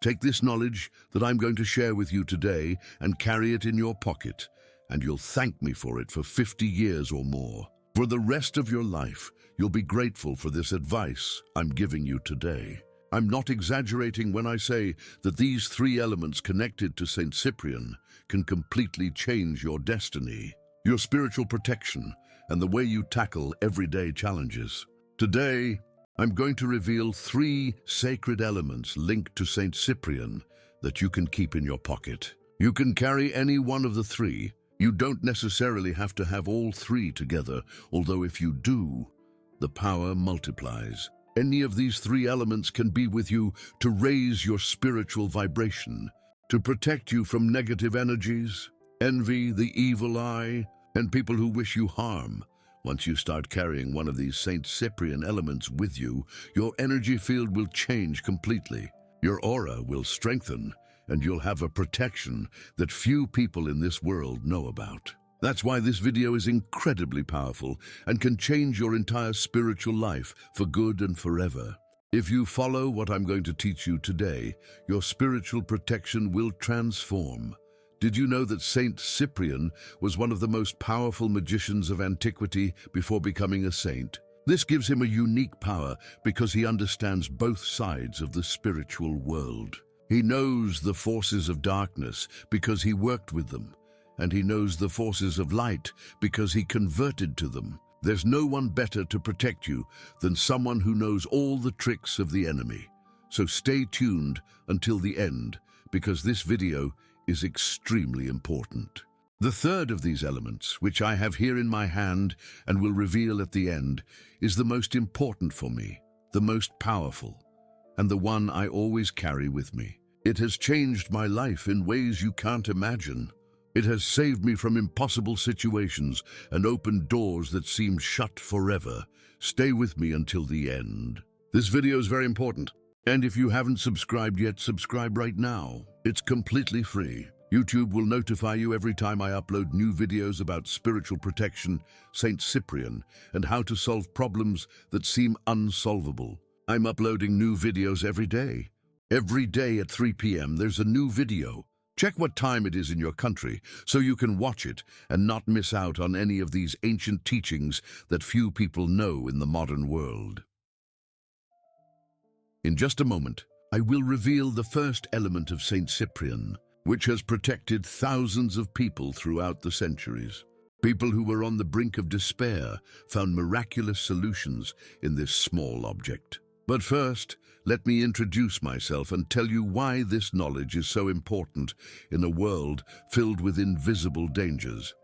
Take this knowledge that I'm going to share with you today and carry it in your pocket, and you'll thank me for it for 50 years or more. For the rest of your life, you'll be grateful for this advice I'm giving you today. I'm not exaggerating when I say that these 3 elements connected to Saint Cyprian can completely change your destiny, your spiritual protection, and the way you tackle everyday challenges. Today, I'm going to reveal 3 sacred elements linked to Saint Cyprian that you can keep in your pocket. You can carry any one of the 3. You don't necessarily have to have all 3 together, although if you do, the power multiplies. Any of these 3 elements can be with you to raise your spiritual vibration, to protect you from negative energies, envy, the evil eye, and people who wish you harm. Once you start carrying one of these Saint Cyprian elements with you, your energy field will change completely. Your aura will strengthen, and you'll have a protection that few people in this world know about. That's why this video is incredibly powerful and can change your entire spiritual life for good and forever. If you follow what I'm going to teach you today, your spiritual protection will transform. Did you know that Saint Cyprian was one of the most powerful magicians of antiquity before becoming a saint? This gives him a unique power because he understands both sides of the spiritual world. He knows the forces of darkness because he worked with them, and he knows the forces of light because he converted to them. There's no one better to protect you than someone who knows all the tricks of the enemy. So stay tuned until the end, because this video is extremely important. The third of these elements, which I have here in my hand and will reveal at the end, is the most important for me, the most powerful, and the one I always carry with me. It has changed my life in ways you can't imagine. It has saved me from impossible situations and opened doors that seemed shut forever. Stay with me until the end. This video is very important, and if you haven't subscribed yet, subscribe right now. It's completely free. YouTube will notify you every time I upload new videos about spiritual protection, Saint Cyprian, and how to solve problems that seem unsolvable. I'm uploading new videos every day. Every day at 3 p.m. there's a new video. Check what time it is in your country so you can watch it and not miss out on any of these ancient teachings that few people know in the modern world. In just a moment, I will reveal the first element of Saint Cyprian, which has protected thousands of people throughout the centuries. People who were on the brink of despair found miraculous solutions in this small object. But first, let me introduce myself and tell you why this knowledge is so important in a world filled with invisible dangers.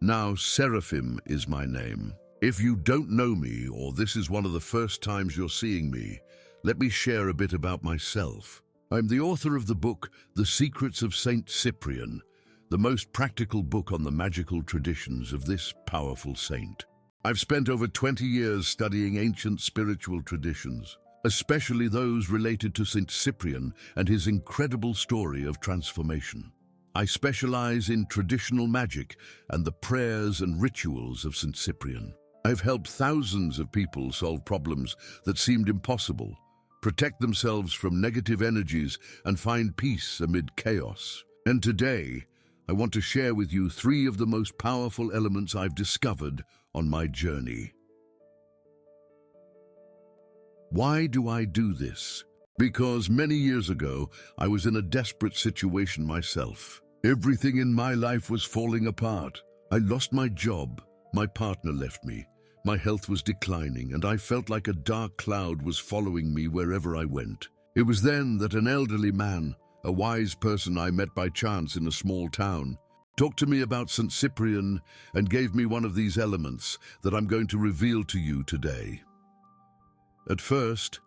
Now, Seraphim is my name. If you don't know me, or this is one of the first times you're seeing me, let me share a bit about myself. I'm the author of the book, The Secrets of Saint Cyprian, the most practical book on the magical traditions of this powerful saint. I've spent over 20 years studying ancient spiritual traditions, especially those related to Saint Cyprian and his incredible story of transformation. I specialize in traditional magic and the prayers and rituals of Saint Cyprian. I've helped thousands of people solve problems that seemed impossible, protect themselves from negative energies, and find peace amid chaos. And today, I want to share with you 3 of the most powerful elements I've discovered on my journey. Why do I do this? Because many years ago, I was in a desperate situation myself. Everything in my life was falling apart. I lost my job, my partner left me, my health was declining, and I felt like a dark cloud was following me wherever I went. It was then that an elderly man, a wise person I met by chance in a small town, talked to me about Saint Cyprian and gave me one of these elements that I'm going to reveal to you today. At first,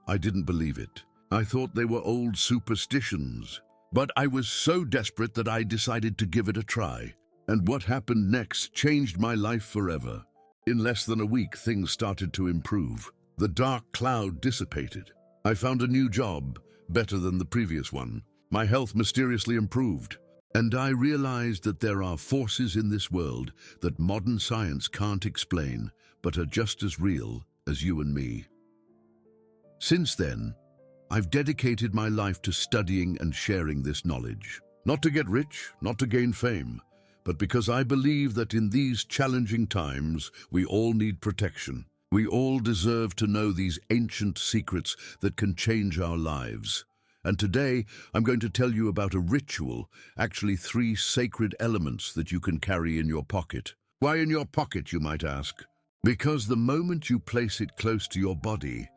I didn't believe it. I thought they were old superstitions. But I was so desperate that I decided to give it a try. And what happened next changed my life forever. In less than a week, things started to improve. The dark cloud dissipated. I found a new job, better than the previous one. My health mysteriously improved. And I realized that there are forces in this world that modern science can't explain, but are just as real as you and me. Since then, I've dedicated my life to studying and sharing this knowledge. Not to get rich, not to gain fame, but because I believe that in these challenging times, we all need protection. We all deserve to know these ancient secrets that can change our lives. And today, I'm going to tell you about a ritual, actually 3 sacred elements that you can carry in your pocket. Why in your pocket, you might ask? Because the moment you place it close to your body,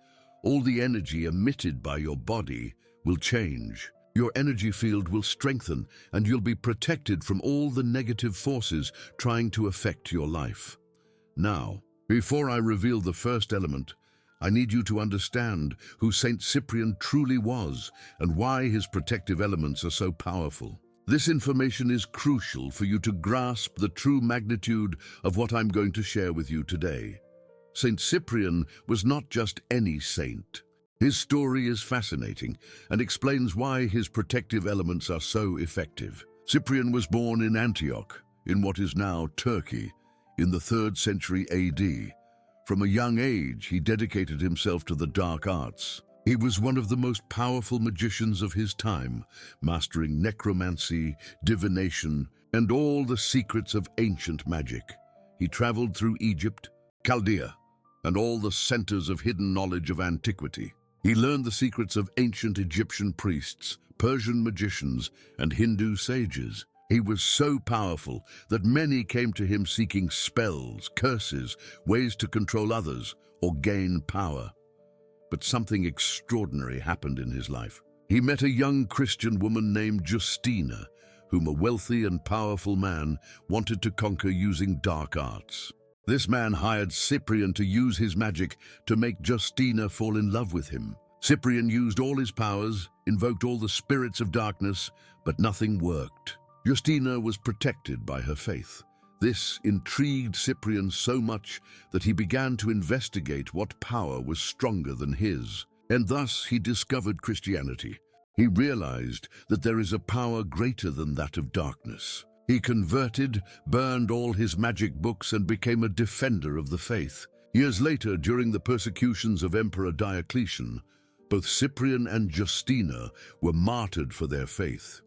all the energy emitted by your body will change. Your energy field will strengthen, and you'll be protected from all the negative forces trying to affect your life. Now, before I reveal the first element, I need you to understand who Saint Cyprian truly was and why his protective elements are so powerful. This information is crucial for you to grasp the true magnitude of what I'm going to share with you today. Saint Cyprian was not just any saint. His story is fascinating and explains why his protective elements are so effective. Cyprian was born in Antioch, in what is now Turkey, in the 3rd century AD. From a young age, he dedicated himself to the dark arts. He was one of the most powerful magicians of his time, mastering necromancy, divination, and all the secrets of ancient magic. He traveled through Egypt, Chaldea, and all the centers of hidden knowledge of antiquity. He learned the secrets of ancient Egyptian priests, Persian magicians, and Hindu sages. He was so powerful that many came to him seeking spells, curses, ways to control others, or gain power. But something extraordinary happened in his life. He met a young Christian woman named Justina, whom a wealthy and powerful man wanted to conquer using dark arts. This man hired Cyprian to use his magic to make Justina fall in love with him. Cyprian used all his powers, invoked all the spirits of darkness, but nothing worked. Justina was protected by her faith. This intrigued Cyprian so much that he began to investigate what power was stronger than his, and thus he discovered Christianity. He realized that there is a power greater than that of darkness. He converted, burned all his magic books, and became a defender of the faith. Years later, during the persecutions of Emperor Diocletian, both Cyprian and Justina were martyred for their faith.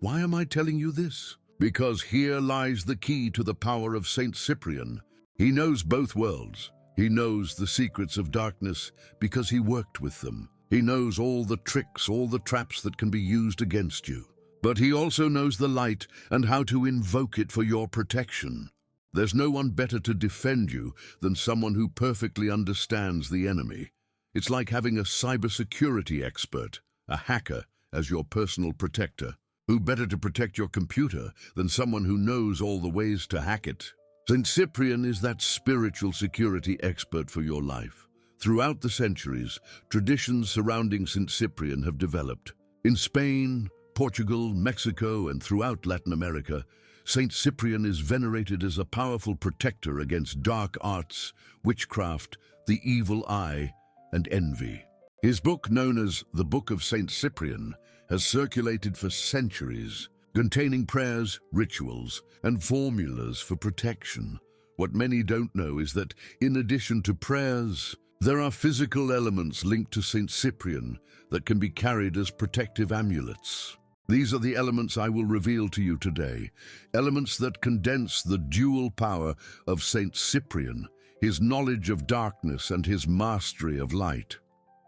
Why am I telling you this? Because here lies the key to the power of Saint Cyprian. He knows both worlds. He knows the secrets of darkness because he worked with them. He knows all the tricks, all the traps that can be used against you. But he also knows the light and how to invoke it for your protection. There's no one better to defend you than someone who perfectly understands the enemy. It's like having a cybersecurity expert, a hacker, as your personal protector. Who better to protect your computer than someone who knows all the ways to hack it? Saint Cyprian is that spiritual security expert for your life. Throughout the centuries, traditions surrounding Saint Cyprian have developed. In Spain, Portugal, Mexico, and throughout Latin America, Saint Cyprian is venerated as a powerful protector against dark arts, witchcraft, the evil eye, and envy. His book, known as the Book of Saint Cyprian, has circulated for centuries, containing prayers, rituals, and formulas for protection. What many don't know is that, in addition to prayers, there are physical elements linked to Saint Cyprian that can be carried as protective amulets. These are the elements I will reveal to you today, elements that condense the dual power of Saint Cyprian, his knowledge of darkness and his mastery of light.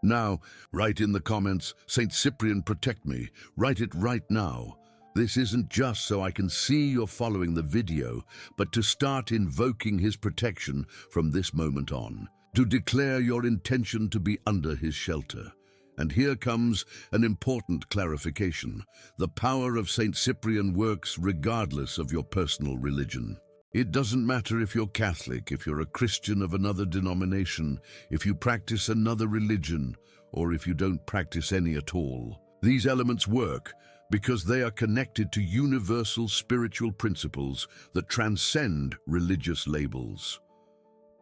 Now, write in the comments, Saint Cyprian, protect me. Write it right now. This isn't just so I can see you're following the video, but to start invoking his protection from this moment on, to declare your intention to be under his shelter. And here comes an important clarification. The power of Saint Cyprian works regardless of your personal religion. It doesn't matter if you're Catholic, if you're a Christian of another denomination, if you practice another religion, or if you don't practice any at all. These elements work because they are connected to universal spiritual principles that transcend religious labels.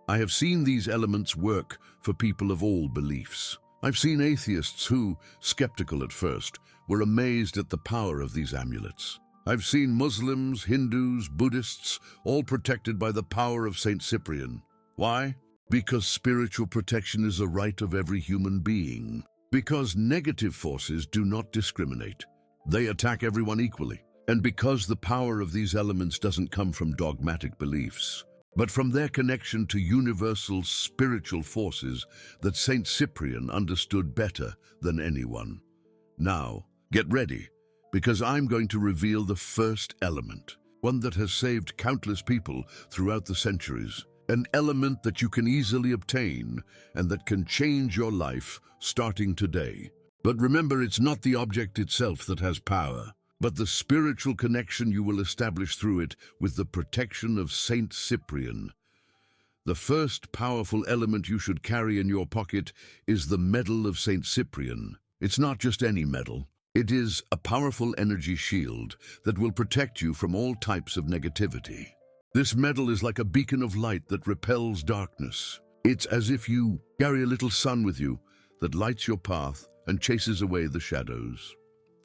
I have seen these elements work for people of all beliefs. I've seen atheists who, skeptical at first, were amazed at the power of these amulets. I've seen Muslims, Hindus, Buddhists, all protected by the power of Saint Cyprian. Why? Because spiritual protection is a right of every human being. Because negative forces do not discriminate. They attack everyone equally. And because the power of these elements doesn't come from dogmatic beliefs, but from their connection to universal spiritual forces that Saint Cyprian understood better than anyone. Now, get ready, because I'm going to reveal the first element, one that has saved countless people throughout the centuries, an element that you can easily obtain and that can change your life starting today. But remember, it's not the object itself that has power, but the spiritual connection you will establish through it with the protection of Saint Cyprian. The first powerful element you should carry in your pocket is the medal of Saint Cyprian. It's not just any medal. It is a powerful energy shield that will protect you from all types of negativity. This medal is like a beacon of light that repels darkness. It's as if you carry a little sun with you that lights your path and chases away the shadows.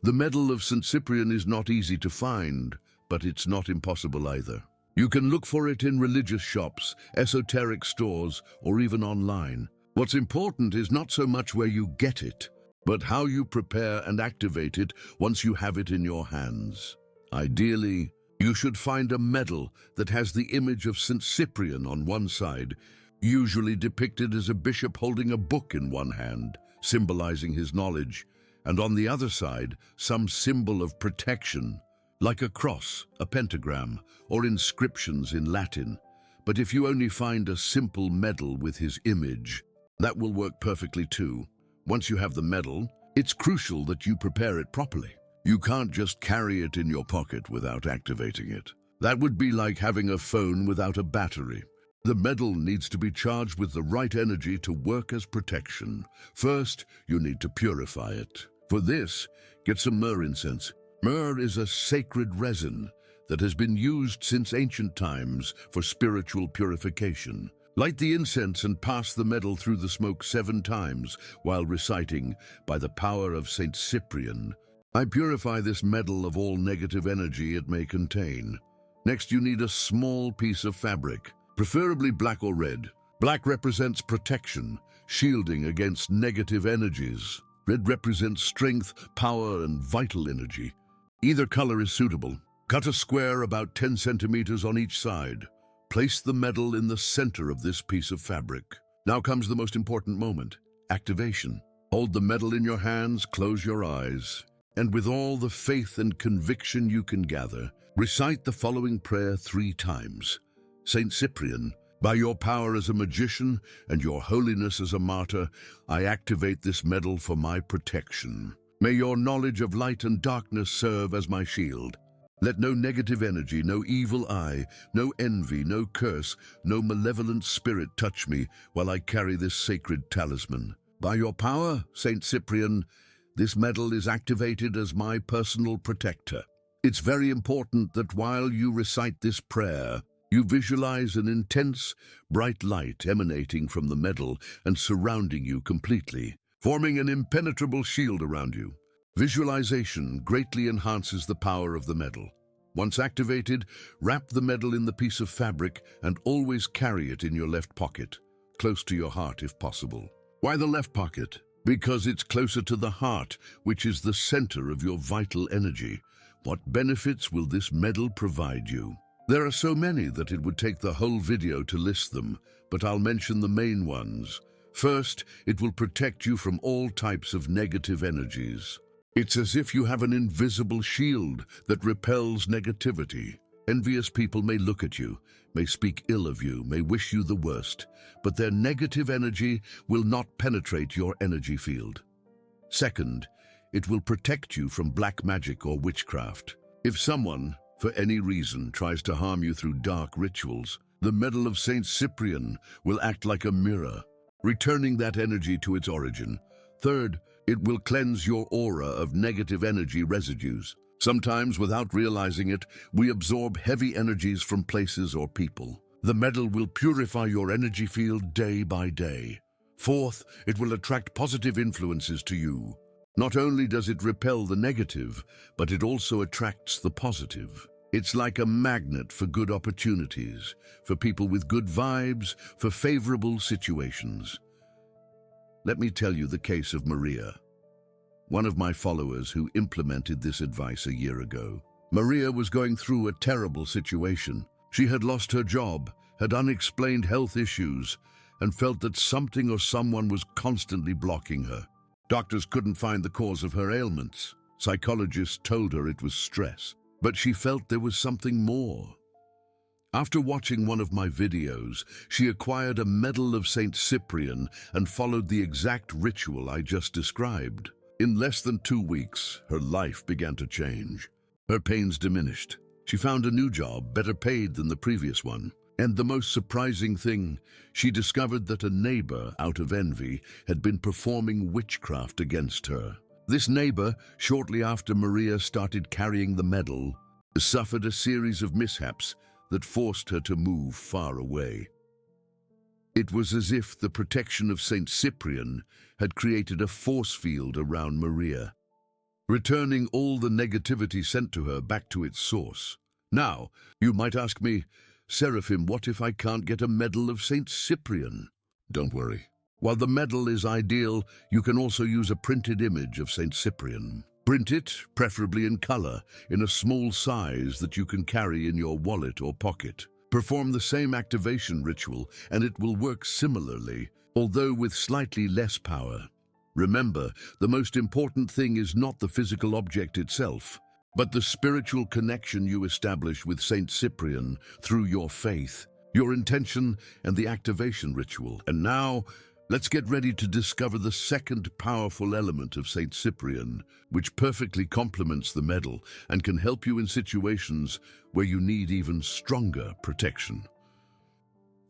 The medal of St. Cyprian is not easy to find, but it's not impossible either. You can look for it in religious shops, esoteric stores, or even online. What's important is not so much where you get it, but how you prepare and activate it once you have it in your hands. Ideally, you should find a medal that has the image of St. Cyprian on one side, usually depicted as a bishop holding a book in one hand, symbolizing his knowledge, and on the other side, some symbol of protection, like a cross, a pentagram, or inscriptions in Latin. But if you only find a simple medal with his image, that will work perfectly too. Once you have the medal, it's crucial that you prepare it properly. You can't just carry it in your pocket without activating it. That would be like having a phone without a battery. The medal needs to be charged with the right energy to work as protection. First, you need to purify it. For this, get some myrrh incense. Myrrh is a sacred resin that has been used since ancient times for spiritual purification. Light the incense and pass the medal through the smoke 7 times while reciting, "By the power of Saint Cyprian, I purify this medal of all negative energy it may contain." Next, you need a small piece of fabric, preferably black or red. Black represents protection, shielding against negative energies. Red represents strength, power, and vital energy. Either color is suitable. Cut a square about 10 centimeters on each side. Place the medal in the center of this piece of fabric. Now comes the most important moment, activation. Hold the medal in your hands, close your eyes, and with all the faith and conviction you can gather, recite the following prayer 3 times. Saint Cyprian, by your power as a magician and your holiness as a martyr, I activate this medal for my protection. May your knowledge of light and darkness serve as my shield. Let no negative energy, no evil eye, no envy, no curse, no malevolent spirit touch me while I carry this sacred talisman. By your power, Saint Cyprian, this medal is activated as my personal protector. It's very important that while you recite this prayer, you visualize an intense, bright light emanating from the medal and surrounding you completely, forming an impenetrable shield around you. Visualization greatly enhances the power of the medal. Once activated, wrap the medal in the piece of fabric and always carry it in your left pocket, close to your heart if possible. Why the left pocket? Because it's closer to the heart, which is the center of your vital energy. What benefits will this medal provide you? There are so many that it would take the whole video to list them, but I'll mention the main ones. First, it will protect you from all types of negative energies. It's as if you have an invisible shield that repels negativity. Envious people may look at you, may speak ill of you, may wish you the worst, but their negative energy will not penetrate your energy field. Second, it will protect you from black magic or witchcraft. If someone, for any reason, tries to harm you through dark rituals, the medal of Saint Cyprian will act like a mirror, returning that energy to its origin. Third, it will cleanse your aura of negative energy residues. Sometimes, without realizing it, we absorb heavy energies from places or people. The medal will purify your energy field day by day. Fourth, it will attract positive influences to you. Not only does it repel the negative, but it also attracts the positive. It's like a magnet for good opportunities, for people with good vibes, for favorable situations. Let me tell you the case of Maria, one of my followers who implemented this advice a year ago. Maria was going through a terrible situation. She had lost her job, had unexplained health issues, and felt that something or someone was constantly blocking her. Doctors couldn't find the cause of her ailments. Psychologists told her it was stress, but she felt there was something more. After watching one of my videos, she acquired a medal of St. Cyprian and followed the exact ritual I just described. In less than 2 weeks, her life began to change. Her pains diminished. She found a new job, better paid than the previous one. And the most surprising thing, she discovered that a neighbor, out of envy, had been performing witchcraft against her. This neighbor, shortly after Maria started carrying the medal, suffered a series of mishaps that forced her to move far away. It was as if the protection of St. Cyprian had created a force field around Maria, returning all the negativity sent to her back to its source. Now, you might ask me, Seraphim, what if I can't get a medal of St. Cyprian? Don't worry. While the medal is ideal, you can also use a printed image of St. Cyprian. Print it, preferably in color, in a small size that you can carry in your wallet or pocket. Perform the same activation ritual, and it will work similarly, although with slightly less power. Remember, the most important thing is not the physical object itself, but the spiritual connection you establish with St. Cyprian through your faith, your intention, and the activation ritual. And now, let's get ready to discover the second powerful element of St. Cyprian, which perfectly complements the medal and can help you in situations where you need even stronger protection.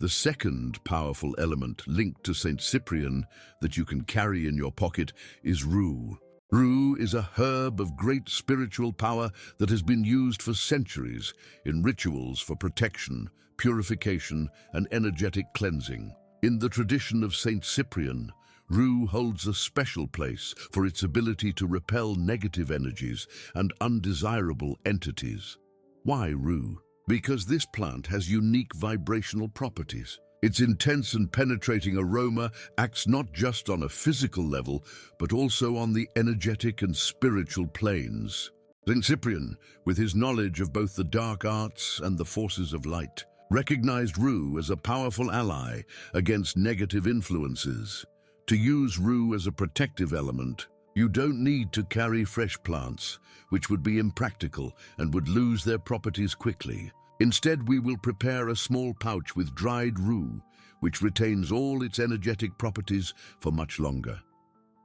The second powerful element linked to St. Cyprian that you can carry in your pocket is rue. Rue is a herb of great spiritual power that has been used for centuries in rituals for protection, purification, and energetic cleansing. In the tradition of St. Cyprian, rue holds a special place for its ability to repel negative energies and undesirable entities. Why rue? Because this plant has unique vibrational properties. Its intense and penetrating aroma acts not just on a physical level, but also on the energetic and spiritual planes. St. Cyprian, with his knowledge of both the dark arts and the forces of light, recognized rue as a powerful ally against negative influences. To use rue as a protective element, you don't need to carry fresh plants, which would be impractical and would lose their properties quickly. Instead, we will prepare a small pouch with dried rue, which retains all its energetic properties for much longer.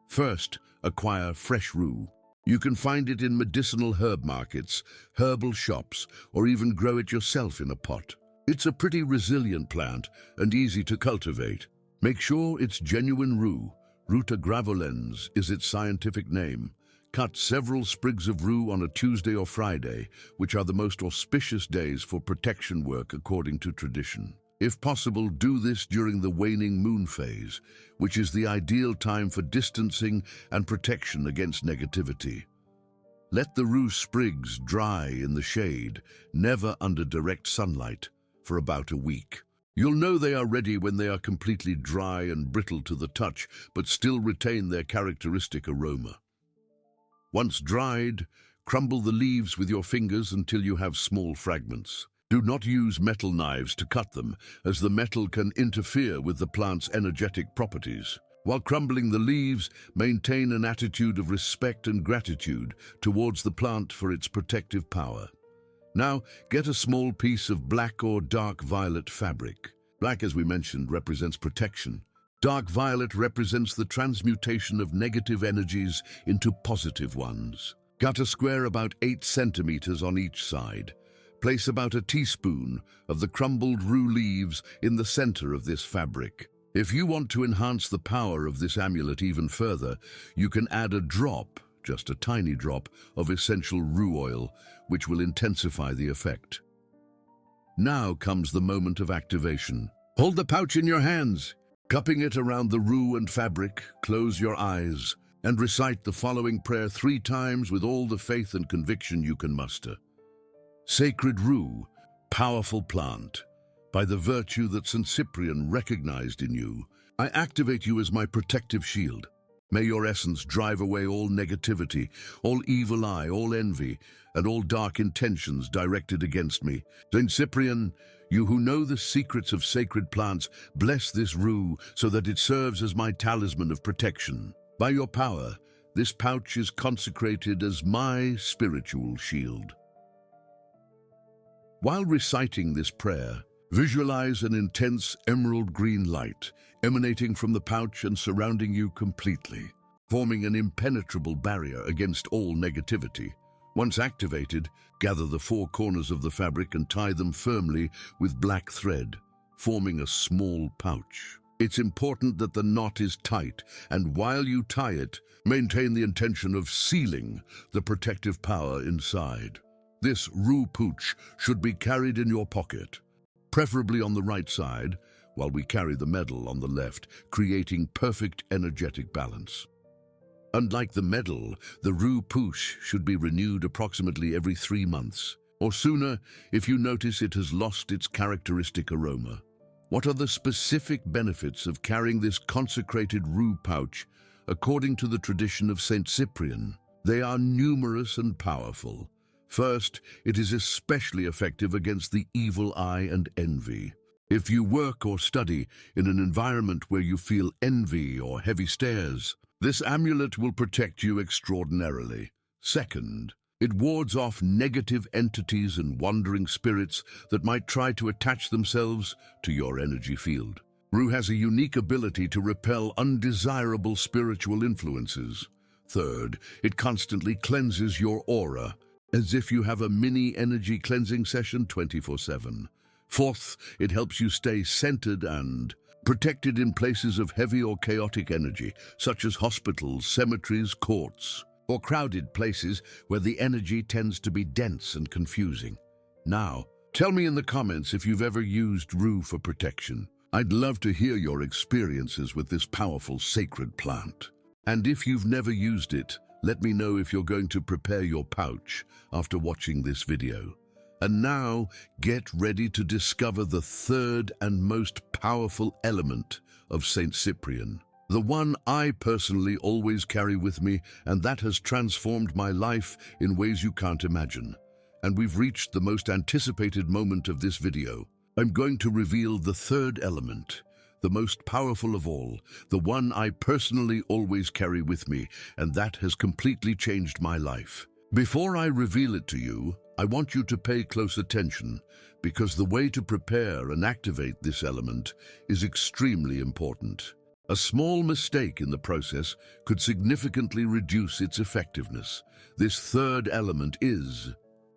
First, acquire fresh rue. You can find it in medicinal herb markets, herbal shops, or even grow it yourself in a pot. It's a pretty resilient plant and easy to cultivate. Make sure it's genuine rue. Ruta gravolens is its scientific name. Cut several sprigs of rue on a Tuesday or Friday, which are the most auspicious days for protection work according to tradition. If possible, do this during the waning moon phase, which is the ideal time for distancing and protection against negativity. Let the rue sprigs dry in the shade, never under direct sunlight, for about a week. You'll know they are ready when they are completely dry and brittle to the touch, but still retain their characteristic aroma. Once dried, crumble the leaves with your fingers until you have small fragments. Do not use metal knives to cut them, as the metal can interfere with the plant's energetic properties. While crumbling the leaves, maintain an attitude of respect and gratitude towards the plant for its protective power. Now, get a small piece of black or dark violet fabric. Black, as we mentioned, represents protection. Dark violet represents the transmutation of negative energies into positive ones. Cut a square about 8 centimeters on each side. Place about a teaspoon of the crumbled rue leaves in the center of this fabric. If you want to enhance the power of this amulet even further, you can add a drop, just a tiny drop, of essential rue oil, which will intensify the effect. Now comes the moment of activation. Hold the pouch in your hands. Cupping it around the rue and fabric, close your eyes and recite the following prayer 3 times with all the faith and conviction you can muster. Sacred rue, powerful plant, by the virtue that St. Cyprian recognized in you, I activate you as my protective shield. May your essence drive away all negativity, all evil eye, all envy, and all dark intentions directed against me. Saint Cyprian, you who know the secrets of sacred plants, bless this rue so that it serves as my talisman of protection. By your power, this pouch is consecrated as my spiritual shield. While reciting this prayer, visualize an intense emerald green light emanating from the pouch and surrounding you completely, forming an impenetrable barrier against all negativity. Once activated, gather the four corners of the fabric and tie them firmly with black thread, forming a small pouch. It's important that the knot is tight, and while you tie it, maintain the intention of sealing the protective power inside. This rue pouch should be carried in your pocket, preferably on the right side, while we carry the medal on the left, creating perfect energetic balance. Unlike the medal, the rue pouch should be renewed approximately every 3 months, or sooner if you notice it has lost its characteristic aroma. What are the specific benefits of carrying this consecrated rue pouch according to the tradition of Saint Cyprian? They are numerous and powerful. First, it is especially effective against the evil eye and envy. If you work or study in an environment where you feel envy or heavy stares, this amulet will protect you extraordinarily. Second, it wards off negative entities and wandering spirits that might try to attach themselves to your energy field. Rue has a unique ability to repel undesirable spiritual influences. Third, it constantly cleanses your aura, as if you have a mini energy cleansing session 24/7. Fourth, it helps you stay centered and protected in places of heavy or chaotic energy, such as hospitals, cemeteries, courts, or crowded places where the energy tends to be dense and confusing. Now, tell me in the comments if you've ever used rue for protection. I'd love to hear your experiences with this powerful sacred plant. And if you've never used it, let me know if you're going to prepare your pouch after watching this video. And now, get ready to discover the third and most powerful element of Saint Cyprian. The one I personally always carry with me, and that has transformed my life in ways you can't imagine. And we've reached the most anticipated moment of this video. I'm going to reveal the third element, the most powerful of all, the one I personally always carry with me, and that has completely changed my life. Before I reveal it to you, I want you to pay close attention, because the way to prepare and activate this element is extremely important. A small mistake in the process could significantly reduce its effectiveness. This third element is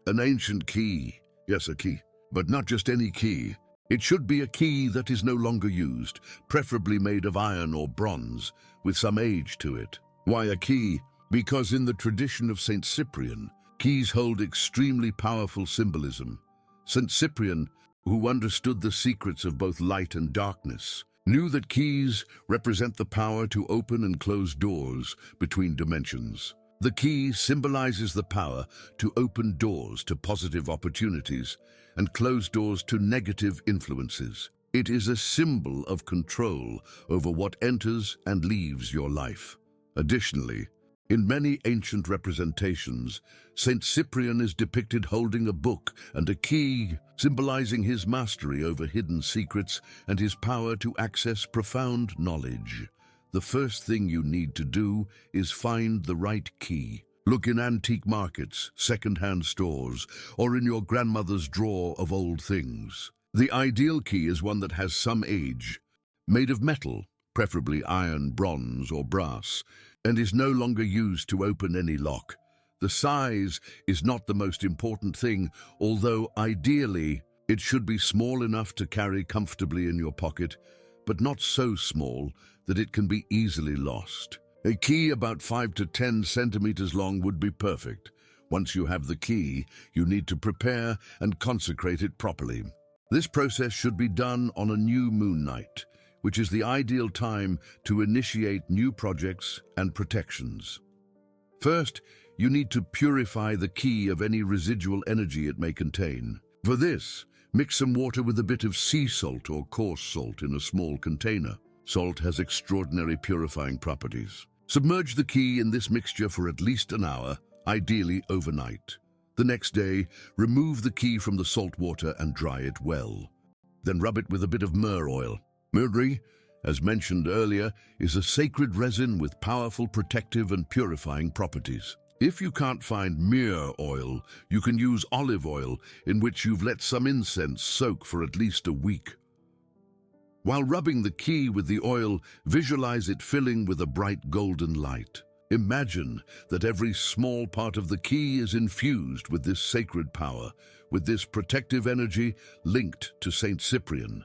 an ancient key. Yes, a key, but not just any key. It should be a key that is no longer used, preferably made of iron or bronze, with some age to it. Why a key? Because in the tradition of Saint Cyprian, keys hold extremely powerful symbolism. Saint Cyprian, who understood the secrets of both light and darkness, knew that keys represent the power to open and close doors between dimensions. The key symbolizes the power to open doors to positive opportunities and close doors to negative influences. It is a symbol of control over what enters and leaves your life. Additionally, in many ancient representations, Saint Cyprian is depicted holding a book and a key, symbolizing his mastery over hidden secrets and his power to access profound knowledge. The first thing you need to do is find the right key. Look in antique markets, second-hand stores, or in your grandmother's drawer of old things. The ideal key is one that has some age, made of metal, preferably iron, bronze, or brass, and is no longer used to open any lock. The size is not the most important thing, although ideally it should be small enough to carry comfortably in your pocket, but not so small that it can be easily lost. A key about 5 to 10 centimeters long would be perfect. Once you have the key, you need to prepare and consecrate it properly. This process should be done on a new moon night, which is the ideal time to initiate new projects and protections. First, you need to purify the key of any residual energy it may contain. For this, mix some water with a bit of sea salt or coarse salt in a small container. Salt has extraordinary purifying properties. Submerge the key in this mixture for at least an hour, ideally overnight. The next day, remove the key from the salt water and dry it well. Then rub it with a bit of myrrh oil. Myrrh, as mentioned earlier, is a sacred resin with powerful protective and purifying properties. If you can't find myrrh oil, you can use olive oil, in which you've let some incense soak for at least a week. While rubbing the key with the oil, visualize it filling with a bright golden light. Imagine that every small part of the key is infused with this sacred power, with this protective energy linked to Saint Cyprian.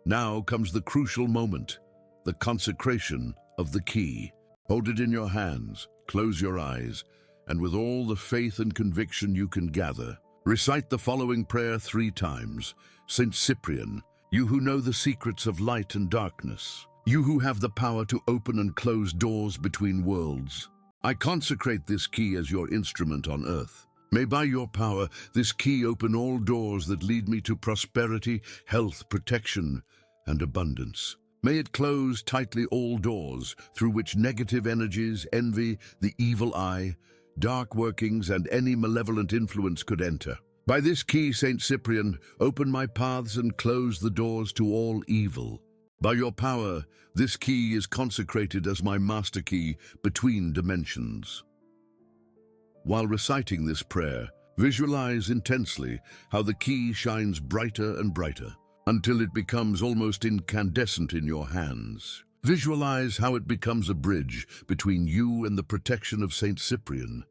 Now comes the crucial moment, the consecration of the key. Hold it in your hands, close your eyes, and with all the faith and conviction you can gather, recite the following prayer 3 times. Saint Cyprian, you who know the secrets of light and darkness, you who have the power to open and close doors between worlds, I consecrate this key as your instrument on earth. May by your power this key open all doors that lead me to prosperity, health, protection, and abundance. May it close tightly all doors through which negative energies, envy, the evil eye, dark workings, and any malevolent influence could enter. By this key, Saint Cyprian, open my paths and close the doors to all evil. By your power, this key is consecrated as my master key between dimensions. While reciting this prayer, visualize intensely how the key shines brighter and brighter until it becomes almost incandescent in your hands. Visualize how it becomes a bridge between you and the protection of Saint Cyprian,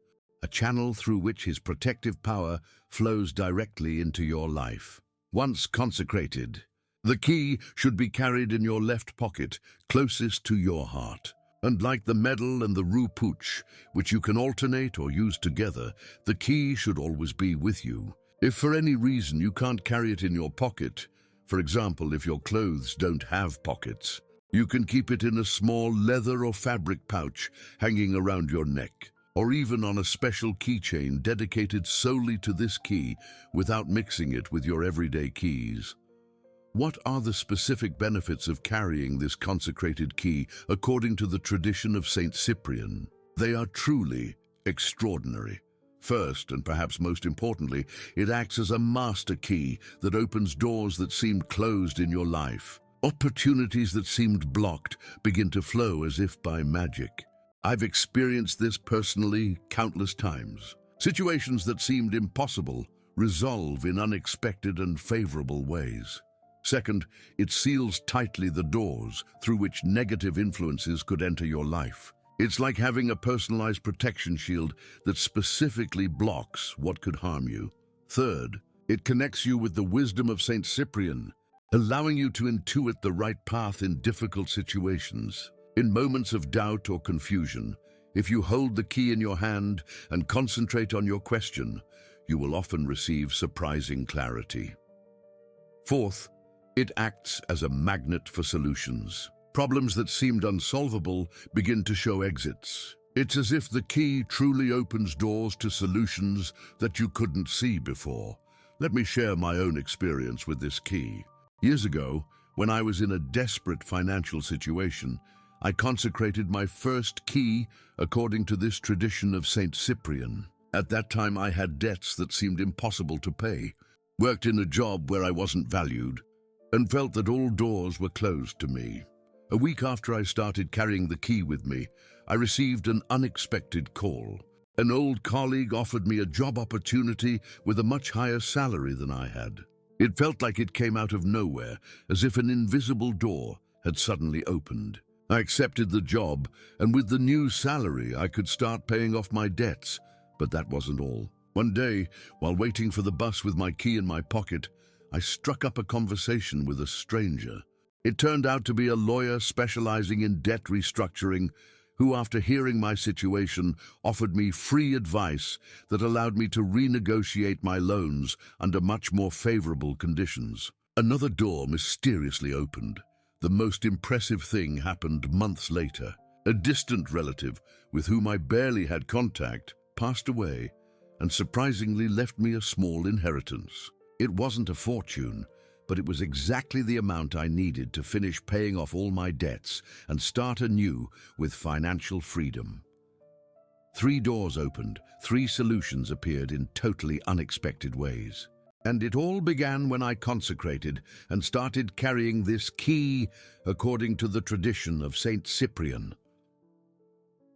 a channel through which his protective power flows directly into your life. Once consecrated, the key should be carried in your left pocket, closest to your heart. And like the medal and the roux pouch, which you can alternate or use together, the key should always be with you. If for any reason you can't carry it in your pocket, for example, if your clothes don't have pockets, you can keep it in a small leather or fabric pouch hanging around your neck, or even on a special keychain dedicated solely to this key without mixing it with your everyday keys. What are the specific benefits of carrying this consecrated key according to the tradition of Saint Cyprian? They are truly extraordinary. First, and perhaps most importantly, it acts as a master key that opens doors that seemed closed in your life. Opportunities that seemed blocked begin to flow as if by magic. I've experienced this personally countless times. Situations that seemed impossible resolve in unexpected and favorable ways. Second, it seals tightly the doors through which negative influences could enter your life. It's like having a personalized protection shield that specifically blocks what could harm you. Third, it connects you with the wisdom of Saint Cyprian, allowing you to intuit the right path in difficult situations. In moments of doubt or confusion, if you hold the key in your hand and concentrate on your question, you will often receive surprising clarity. Fourth, it acts as a magnet for solutions. Problems that seemed unsolvable begin to show exits. It's as if the key truly opens doors to solutions that you couldn't see before. Let me share my own experience with this key. Years ago, when I was in a desperate financial situation, I consecrated my first key according to this tradition of Saint Cyprian. At that time, I had debts that seemed impossible to pay, worked in a job where I wasn't valued, and felt that all doors were closed to me. A week after I started carrying the key with me, I received an unexpected call. An old colleague offered me a job opportunity with a much higher salary than I had. It felt like it came out of nowhere, as if an invisible door had suddenly opened. I accepted the job, and with the new salary, I could start paying off my debts. But that wasn't all. One day, while waiting for the bus with my key in my pocket, I struck up a conversation with a stranger. It turned out to be a lawyer specializing in debt restructuring, who, after hearing my situation, offered me free advice that allowed me to renegotiate my loans under much more favorable conditions. Another door mysteriously opened. The most impressive thing happened months later. A distant relative, with whom I barely had contact, passed away and surprisingly left me a small inheritance. It wasn't a fortune, but it was exactly the amount I needed to finish paying off all my debts and start anew with financial freedom. 3 doors opened, 3 solutions appeared in totally unexpected ways. And it all began when I consecrated and started carrying this key according to the tradition of Saint Cyprian.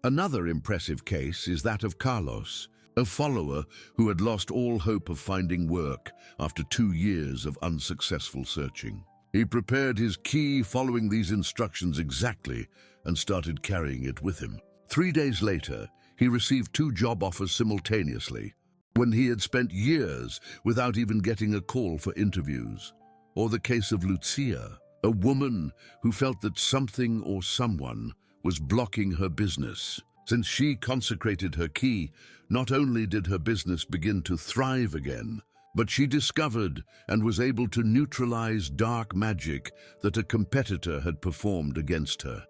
Another impressive case is that of Carlos, a follower who had lost all hope of finding work after 2 years of unsuccessful searching. He prepared his key following these instructions exactly and started carrying it with him. 3 days later, he received 2 job offers simultaneously, when he had spent years without even getting a call for interviews. Or the case of Lucia, a woman who felt that something or someone was blocking her business. Since she consecrated her key, not only did her business begin to thrive again, but she discovered and was able to neutralize dark magic that a competitor had performed against her.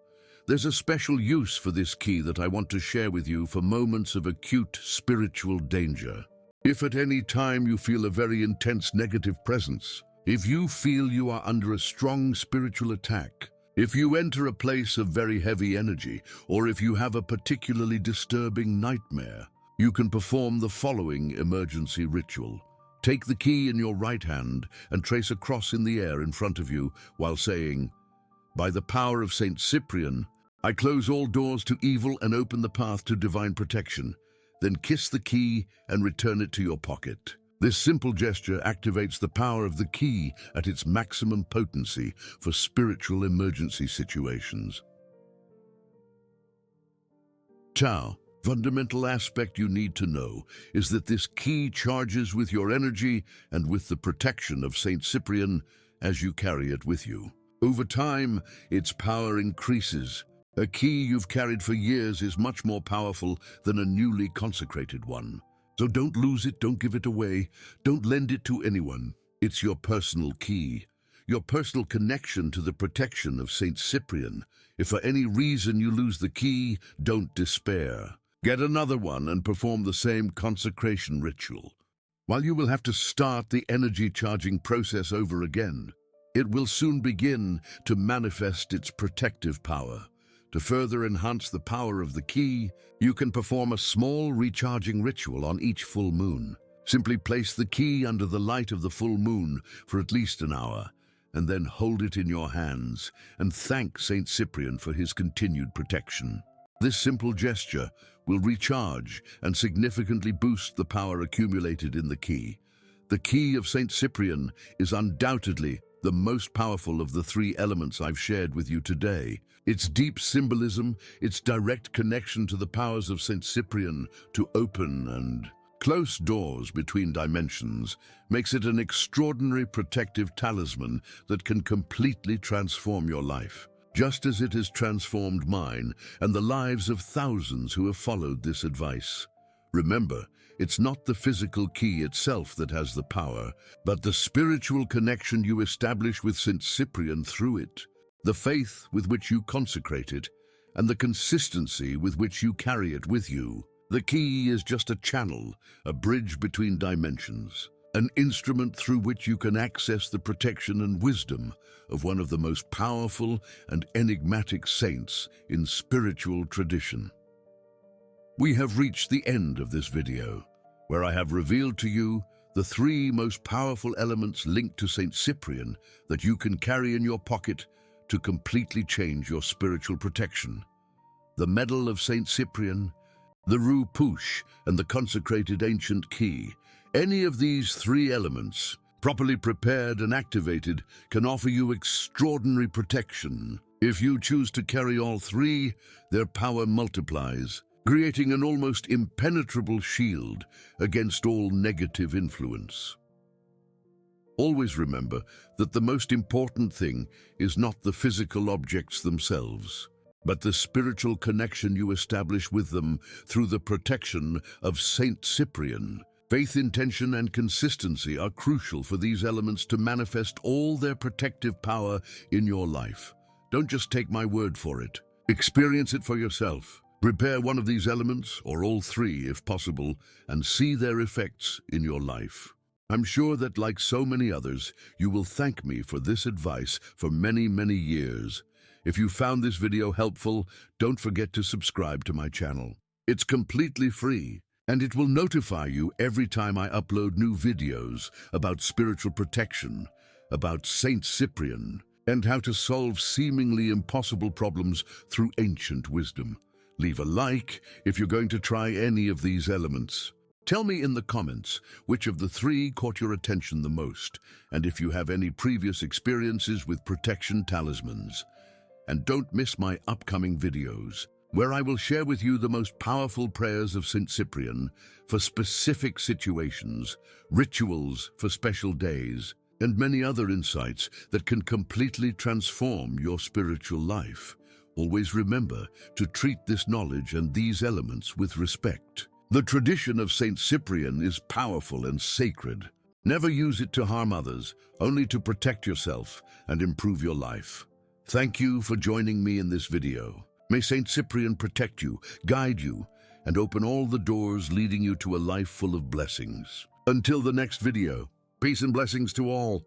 There's a special use for this key that I want to share with you for moments of acute spiritual danger. If at any time you feel a very intense negative presence, if you feel you are under a strong spiritual attack, if you enter a place of very heavy energy, or if you have a particularly disturbing nightmare, you can perform the following emergency ritual. Take the key in your right hand and trace a cross in the air in front of you while saying, "By the power of Saint Cyprian, I close all doors to evil and open the path to divine protection." Then kiss the key and return it to your pocket. This simple gesture activates the power of the key at its maximum potency for spiritual emergency situations. Ciao. Fundamental aspect you need to know is that this key charges with your energy and with the protection of Saint Cyprian as you carry it with you. Over time, its power increases. A key you've carried for years is much more powerful than a newly consecrated one. So don't lose it, don't give it away, don't lend it to anyone. It's your personal key, your personal connection to the protection of Saint Cyprian. If for any reason you lose the key, don't despair. Get another one and perform the same consecration ritual. While you will have to start the energy charging process over again, it will soon begin to manifest its protective power. To further enhance the power of the key, you can perform a small recharging ritual on each full moon. Simply place the key under the light of the full moon for at least an hour, and then hold it in your hands and thank Saint Cyprian for his continued protection. This simple gesture will recharge and significantly boost the power accumulated in the key. The key of Saint Cyprian is undoubtedly the most powerful of the 3 elements I've shared with you today. Its deep symbolism, its direct connection to the powers of Saint Cyprian to open and close doors between dimensions, makes it an extraordinary protective talisman that can completely transform your life, just as it has transformed mine and the lives of thousands who have followed this advice. Remember, it's not the physical key itself that has the power, but the spiritual connection you establish with Saint Cyprian through it, the faith with which you consecrate it, and the consistency with which you carry it with you. The key is just a channel, a bridge between dimensions, an instrument through which you can access the protection and wisdom of one of the most powerful and enigmatic saints in spiritual tradition. We have reached the end of this video, where I have revealed to you the 3 most powerful elements linked to Saint Cyprian that you can carry in your pocket to completely change your spiritual protection. The medal of Saint Cyprian, the Rue Pouche, and the consecrated ancient key. Any of these 3 elements, properly prepared and activated, can offer you extraordinary protection. If you choose to carry all 3, their power multiplies, creating an almost impenetrable shield against all negative influence. Always remember that the most important thing is not the physical objects themselves, but the spiritual connection you establish with them through the protection of Saint Cyprian. Faith, intention, and consistency are crucial for these elements to manifest all their protective power in your life. Don't just take my word for it. Experience it for yourself. Prepare one of these elements, or all 3 if possible, and see their effects in your life. I'm sure that, like so many others, you will thank me for this advice for many, many years. If you found this video helpful, don't forget to subscribe to my channel. It's completely free, and it will notify you every time I upload new videos about spiritual protection, about Saint Cyprian, and how to solve seemingly impossible problems through ancient wisdom. Leave a like if you're going to try any of these elements. Tell me in the comments which of the three caught your attention the most, and if you have any previous experiences with protection talismans. And don't miss my upcoming videos, where I will share with you the most powerful prayers of Saint Cyprian for specific situations, rituals for special days, and many other insights that can completely transform your spiritual life. Always remember to treat this knowledge and these elements with respect. The tradition of Saint Cyprian is powerful and sacred. Never use it to harm others, only to protect yourself and improve your life. Thank you for joining me in this video. May Saint Cyprian protect you, guide you, and open all the doors leading you to a life full of blessings. Until the next video, peace and blessings to all.